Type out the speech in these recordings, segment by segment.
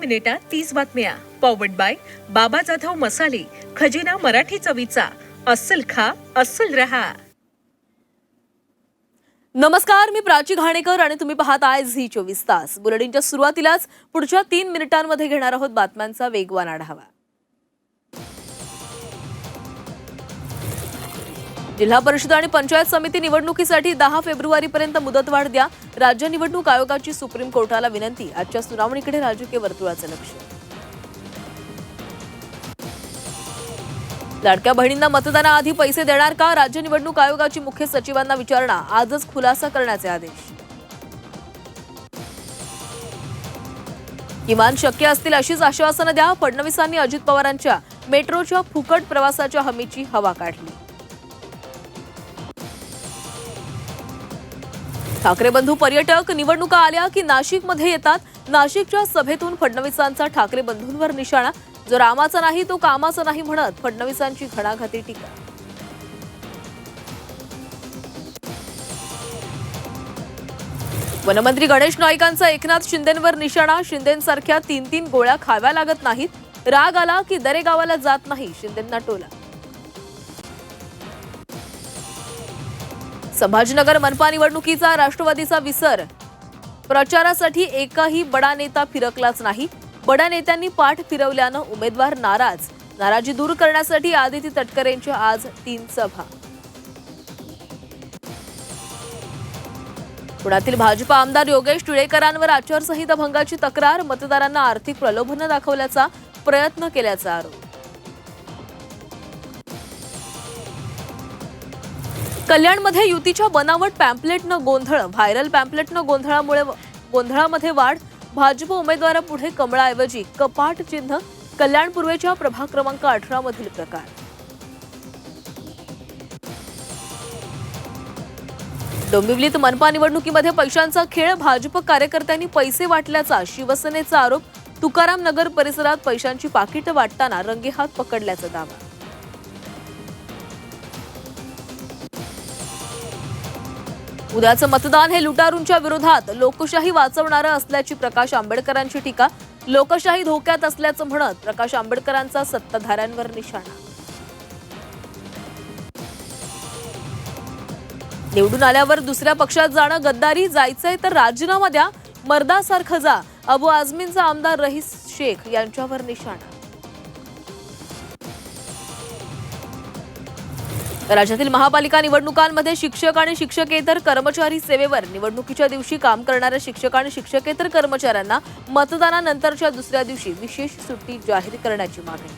मिनिटात 30 बातम्या. Powered by बाबा जाधव मसाले, खजिना मराठी चवीचा. अस्सल खा, अस्सल रहा. नमस्कार, मी प्राची घाणेकर आणि तुम्ही पाहत आहे झी 24 तास. बुलेटिनच्या सुरुवातीलाच पुढच्या 3 मिनिटांमध्ये घेणार आहोत बातम्यांचा वेगवान आढावा. जिल्हा परिषद आणि पंचायत समिती निवडणुकीसाठी 10 फेब्रुवारीपर्यंत मुदतवाढ द्या. राज्य निवडणूक आयोगाची सुप्रीम कोर्टाला विनंती. आजच्या सुनावणीकडे राजकीय वर्तुळाचं लक्ष. लाडक्या बहिणींना मतदानाआधी पैसे देणार का? राज्य निवडणूक आयोगाची मुख्य सचिवांना विचारणा. आजच खुलासा करण्याचे आदेश. किमान शक्य असतील अशीच आश्वासनं द्या. फडणवीसांनी अजित पवारांच्या मेट्रोच्या फुकट प्रवासाच्या हमीची हवा काढली. ठाकरे बंधू पर्यटक निवडणुका आल्या की नाशिकमध्ये येतात. नाशिकच्या सभेतून फडणवीसांचा ठाकरे बंधूंवर निशाणा. जो रामाचा नाही तो कामाचा नाही म्हणत फडणवीसांची घणाघाती टीका. वनमंत्री गणेश नाईकांचा एकनाथ शिंदेंवर निशाणा. शिंदेंसारख्या 3-3 गोळ्या खाव्या लागत नाहीत. राग आला की दरेगावाला जात नाही, शिंदेंना टोला. संभाजीनगर मनपा निवडणुकीचा राष्ट्रवादीचा विसर. प्रचारासाठी एकही बडा नेता फिरकलाच नाही. बड्या नेत्यांनी पाठ फिरवल्यानं उमेदवार नाराज. नाराजी दूर करण्यासाठी आदिती तटकरेंच्या आज 3 सभा. पुण्यातील भाजपा आमदार योगेश टिळेकरांवर आचारसंहिता भंगाची तक्रार. मतदारांना आर्थिक प्रलोभन दाखवल्याचा प्रयत्न केल्याचा आरोप. कल्याणमध्ये युतीच्या बनावट पॅम्पलेटनं गोंधळ. व्हायरल पॅम्पलेटनं गोंधळामध्ये वाढ. भाजप उमेदवारापुढे कमळाऐवजी कपाट चिन्ह. कल्याण पूर्वेच्या प्रभाग क्रमांक 18 मधील प्रकार. डोंबिवलीत मनपा निवडणुकीमध्ये पैशांचा खेळ. भाजप कार्यकर्त्यांनी पैसे वाटल्याचा शिवसेनेचा आरोप. तुकाराम नगर परिसरात पैशांची पाकिटं वाटताना रंगेहात पकडल्याचा दावा. उद्याचं मतदान हे लुटारूंच्या विरोधात लोकशाही वाचवणारं असल्याची प्रकाश आंबेडकरांची टीका. लोकशाही धोक्यात असल्याचं म्हणत प्रकाश आंबेडकरांचा सत्ताधाऱ्यांवर निशाणा. निवडून आल्यावर दुसऱ्या पक्षात जाणं गद्दारी. जायचंय तर राजीनामा द्या. मर्दासारखं जा. अबू आझमींचा आमदार रईस शेख यांच्यावर निशाणा. राज्यातील महापालिका निवडणुकांमध्ये शिक्षक आणि शिक्षकेतर कर्मचारी सेवेवर. निवडणुकीच्या दिवशी काम करणाऱ्या शिक्षक आणि शिक्षकेतर कर्मचाऱ्यांना मतदानानंतरच्या दुसऱ्या दिवशी विशेष सुट्टी जाहीर करण्याची मागणी.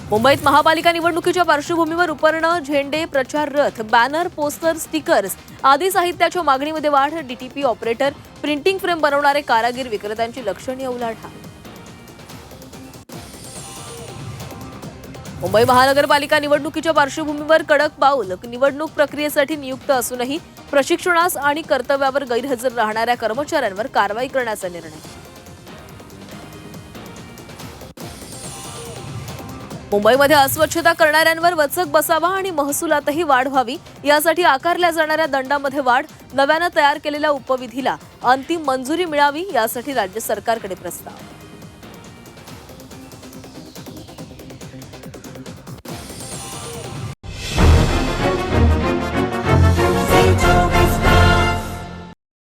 मुंबईत महापालिका निवडणुकीच्या पार्श्वभूमीवर उपरणं, झेंडे, प्रचार रथ, बॅनर, पोस्टर, स्टिकर्स आदी साहित्याच्या मागणीमध्ये वाढ. डीटीपी ऑपरेटर, प्रिंटिंग फ्रेम बनवणारे कारागीर, विक्रेत्यांची लक्षणीय उलाढाल. मुंबई महानगरपालिका निवडणुकीच्या पार्श्वभूमीवर कडक पाऊल. निवडणूक प्रक्रियेसाठी नियुक्त असूनही प्रशिक्षणास आणि कर्तव्यावर गैरहजर राहणाऱ्या कर्मचाऱ्यांवर कारवाई करण्याचा निर्णय. मुंबईमध्ये अस्वच्छता करणाऱ्यांवर वचक बसावा आणि महसुलातही वाढ व्हावी यासाठी आकारल्या जाणाऱ्या दंडामध्ये वाढ. नव्यानं तयार केलेल्या उपविधीला अंतिम मंजुरी मिळावी यासाठी राज्य सरकारकडे प्रस्ताव.